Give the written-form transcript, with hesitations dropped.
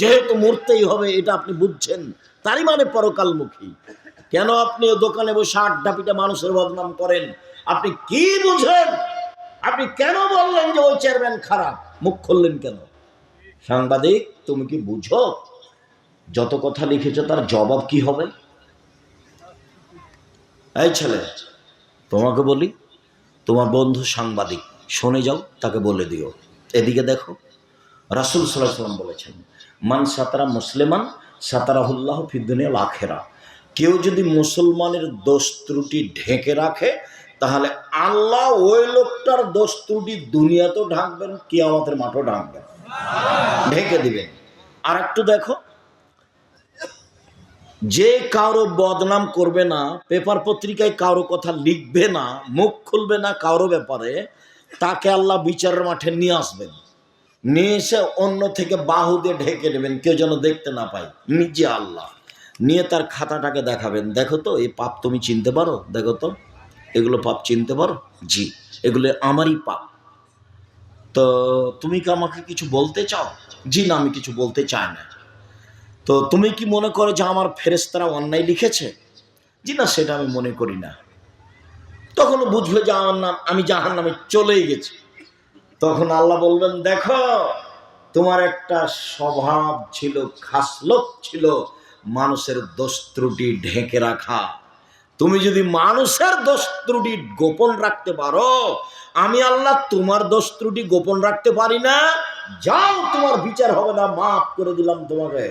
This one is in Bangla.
যেহেতু মরতেই হবে এটা আপনি বুঝছেন, তারই মানে পরকালমুখী। কেন আপনি দোকানে বসে আড্ডা পিটা মানুষের বদনাম করেন? আপনি কি বুঝেন? আপনি কেন বললেন যে ওই চেয়ারম্যান খারাপ? মুখ খুললেন কেন? সাংবাদিক, তুমি কি বুঝো যত কথা লিখেছো তার জবাব কি হবে? এই ছেলে, তোমাকে বলি, তোমার বন্ধু সাংবাদিক, শুনে যাও, তাকে বলে দিও এদিকে দেখো। রাসূল সাল্লাল্লাহু আলাইহি ওয়াসাল্লাম বলেছেন, মান সাতারা মুসলিমান সাতারাহুল্লাহ ফিদ দুনিয়া ওয়াল আখিরা। কেউ যদি মুসলমানের দোষ ত্রুটি ঢেকে রাখে, তাহলে আল্লাহ ওই লোকটার দোষ ত্রুটি দুনিয়াতেও ঢাকবেন, কিয়ামতের মাঠেও ঢাকবেন, ঢেকে দিবেন। আর একটু দেখো, যে কারো বদনাম করবে না, পেপার পত্রিকায় কারো কথা লিখবে না, মুখ খুলবে না কারো ব্যাপারে, তাকে আল্লাহ বিচারের মাঠে নিয়ে আসবেন, নিয়ে এসে অন্য থেকে বাহু দিয়ে ঢেকে দেবেন, কেউ যেন দেখতে না পায়। নিজে আল্লাহ নিয়ে তার খাতাটাকে দেখাবেন, দেখো তো এই পাপ তুমি চিনতে পারো, দেখো তো এগুলো পাপ চিনতে পারো, জি এগুলো আমারই পাপ। তো তুমি কি আমাকে কিছু বলতে চাও? জি না, আমি কিছু বলতে চাই না। তো তুমি কি মনে করো যে আমার ফেরেশতারা অন্যায় লিখেছে? জি না, সেটা আমি মনে করি না। তখন বুঝবে যে আমার নাম, আমি জাহান্নামে চলেই গেছি। তখন আল্লাহ বলবেন, দেখো তোমার একটা স্বভাব ছিল, খাসলত ছিল মানুষের দোষ ত্রুটি ঢেকে রাখা। তুমি যদি মানুষের দোষ ত্রুটি গোপন রাখতে পারো, আমি আল্লাহ তোমার দোষ ত্রুটি গোপন রাখতে পারি না। যাও, তোমার বিচার হবে না, মাফ করে দিলাম তোমাকে।